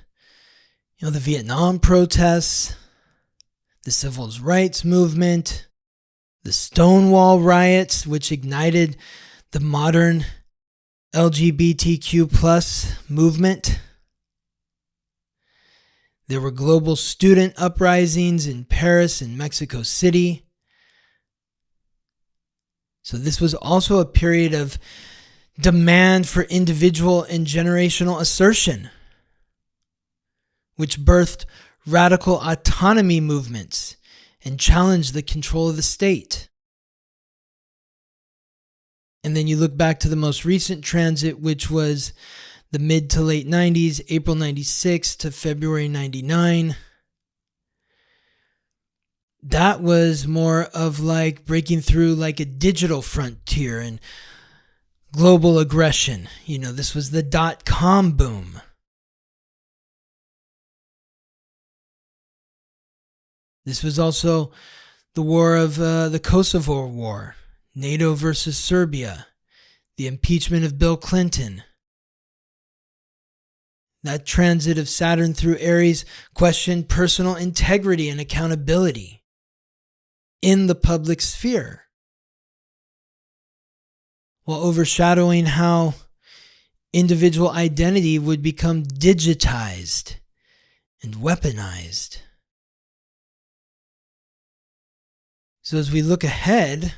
Speaker 1: the Vietnam protests, the civil rights movement, the Stonewall riots, which ignited the modern LGBTQ plus movement. There were global student uprisings in Paris and Mexico City. So this was also a period of demand for individual and generational assertion, which birthed radical autonomy movements and challenged the control of the state. And then you look back to the most recent transit, which was the mid to late 90s, April 96 to February 99. That was more of breaking through a digital frontier and global aggression. This was the .com boom. This was also the war of the Kosovo War, NATO versus Serbia, the impeachment of Bill Clinton. That transit of Saturn through Aries questioned personal integrity and accountability in the public sphere, while overshadowing how individual identity would become digitized and weaponized. So as we look ahead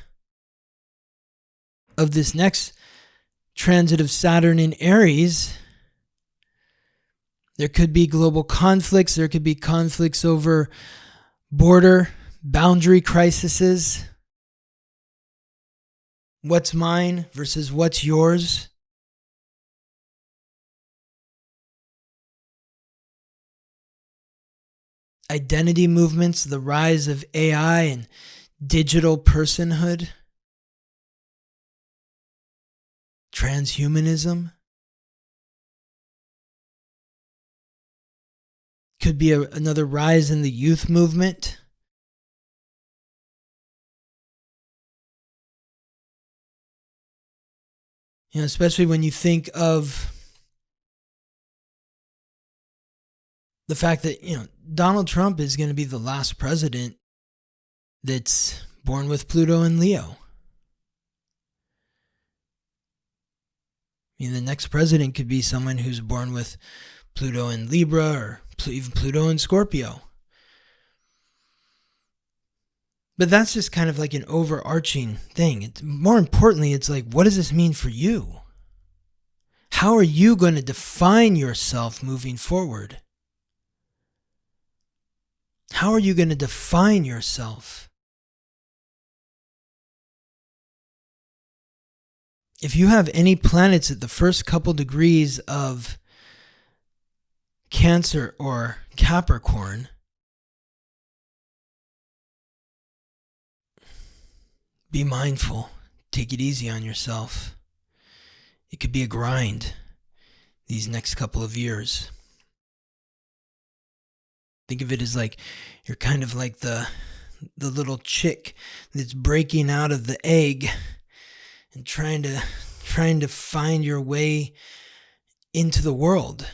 Speaker 1: of this next transit of Saturn in Aries, there could be global conflicts. There could be conflicts over border, boundary crises. What's mine versus what's yours? Identity movements, the rise of AI and digital personhood. Transhumanism. Could be another rise in the youth movement. Especially when you think of the fact that, Donald Trump is going to be the last president that's born with Pluto and Leo. The next president could be someone who's born with Pluto and Libra, or even Pluto and Scorpio. But that's just kind of like an overarching thing. More importantly, it's like, what does this mean for you? How are you going to define yourself moving forward? How are you going to define yourself? If you have any planets at the first couple degrees of Cancer or Capricorn, be mindful. Take it easy on yourself. It could be a grind these next couple of years. Think of it as like you're kind of like the little chick that's breaking out of the egg and trying to find your way into the world.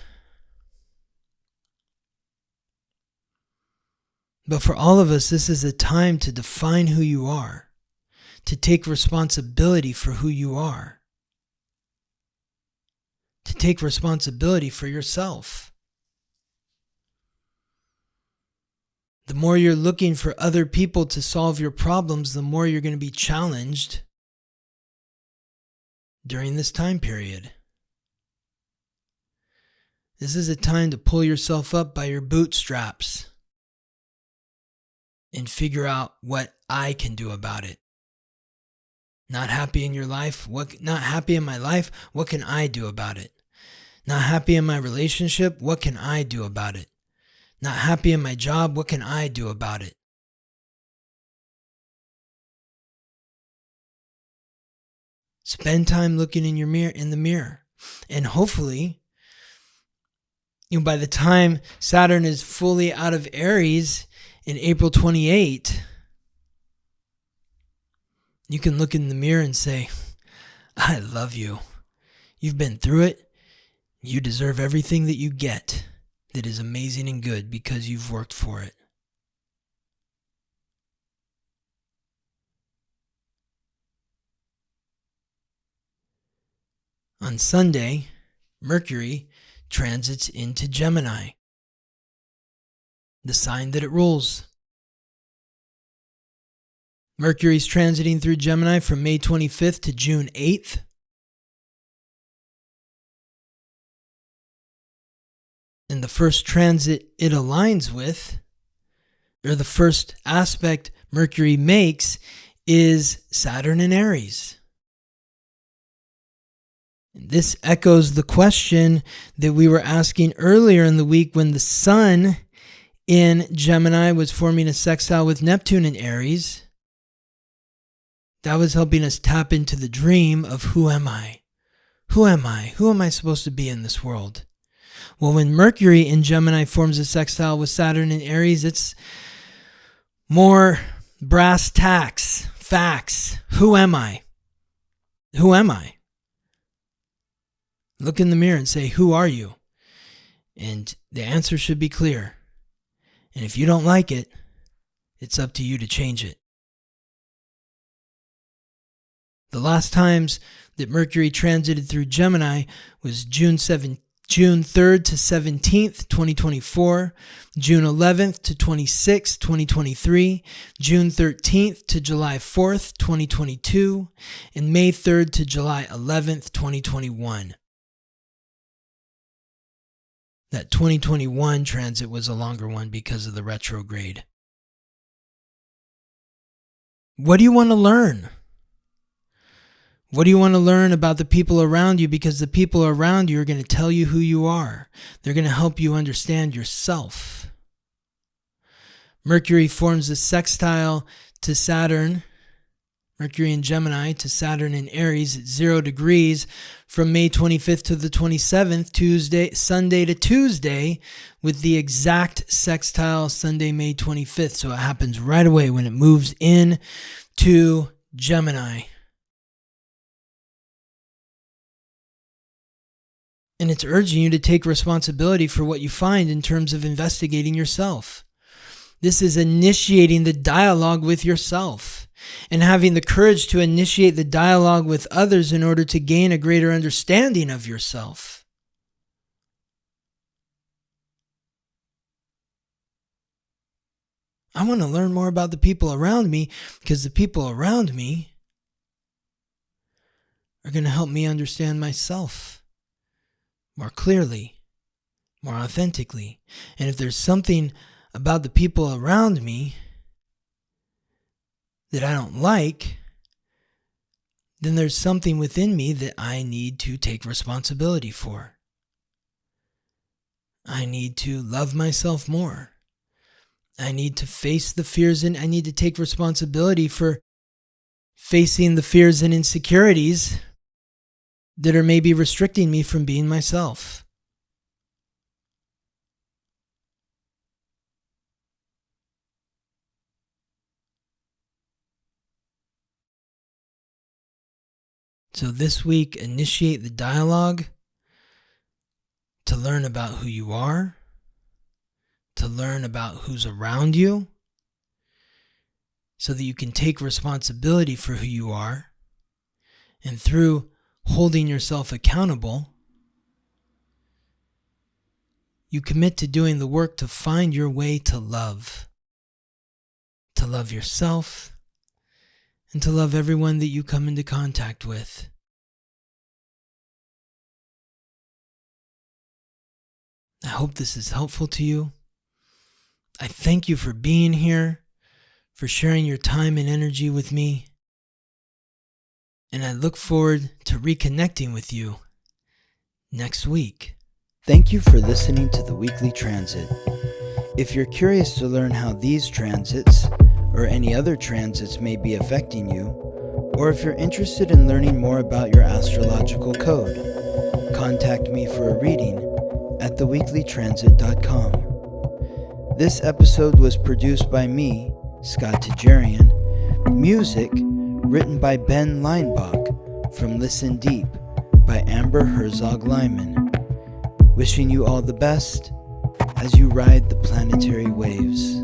Speaker 1: But for all of us, this is a time to define who you are, to take responsibility for who you are, to take responsibility for yourself. The more you're looking for other people to solve your problems, the more you're going to be challenged during this time period. This is a time to pull yourself up by your bootstraps and figure out what I can do about it. Not happy in your life? Not happy in my life? What can I do about it? Not happy in my relationship? What can I do about it? Not happy in my job? What can I do about it? Spend time looking in the mirror. And hopefully, by the time Saturn is fully out of Aries in April 28, you can look in the mirror and say, I love you. You've been through it. You deserve everything that you get that is amazing and good because you've worked for it. On Sunday, Mercury transits into Gemini, the sign that it rules. Mercury's transiting through Gemini from May 25th to June 8th. And the first transit it aligns with, or the first aspect Mercury makes, is Saturn in Aries. This echoes the question that we were asking earlier in the week when the Sun in Gemini was forming a sextile with Neptune in Aries. That was helping us tap into the dream of who am I? Who am I? Who am I supposed to be in this world? Well, when Mercury in Gemini forms a sextile with Saturn in Aries, it's more brass tacks, facts. Who am I? Who am I? Look in the mirror and say, who are you? And the answer should be clear. And if you don't like it, it's up to you to change it. The last times that Mercury transited through Gemini was June 3rd to 17th, 2024, June 11th to 26th, 2023, June 13th to July 4th, 2022, and May 3rd to July 11th, 2021. That 2021 transit was a longer one because of the retrograde. What do you want to learn? What do you want to learn about the people around you? Because the people around you are going to tell you who you are. They're going to help you understand yourself. Mercury forms a sextile to Saturn, Mercury in Gemini to Saturn in Aries at 0 degrees from May 25th to the 27th, Sunday to Tuesday, with the exact sextile Sunday, May 25th. So it happens right away when it moves in to Gemini. And it's urging you to take responsibility for what you find in terms of investigating yourself. This is initiating the dialogue with yourself and having the courage to initiate the dialogue with others in order to gain a greater understanding of yourself. I want to learn more about the people around me because the people around me are going to help me understand myself more clearly, more authentically. And if there's something about the people around me that I don't like, then there's something within me that I need to take responsibility for. I need to love myself more. I need to face the fears and I need to take responsibility for facing the fears and insecurities that are maybe restricting me from being myself. So this week, initiate the dialogue to learn about who you are, to learn about who's around you, so that you can take responsibility for who you are, and through holding yourself accountable, you commit to doing the work to find your way to love yourself, and to love everyone that you come into contact with. I hope this is helpful to you. I thank you for being here, for sharing your time and energy with me. And I look forward to reconnecting with you next week.
Speaker 2: Thank you for listening to the weekly transit. If you're curious to learn how these transits or any other transits may be affecting you, or if you're interested in learning more about your astrological code, contact me for a reading at theweeklytransit.com. This episode was produced by me, Scott Tajarian. Music written by Ben Leinbach from Listen Deep by Amber Herzog Lyman. Wishing you all the best as you ride the planetary waves.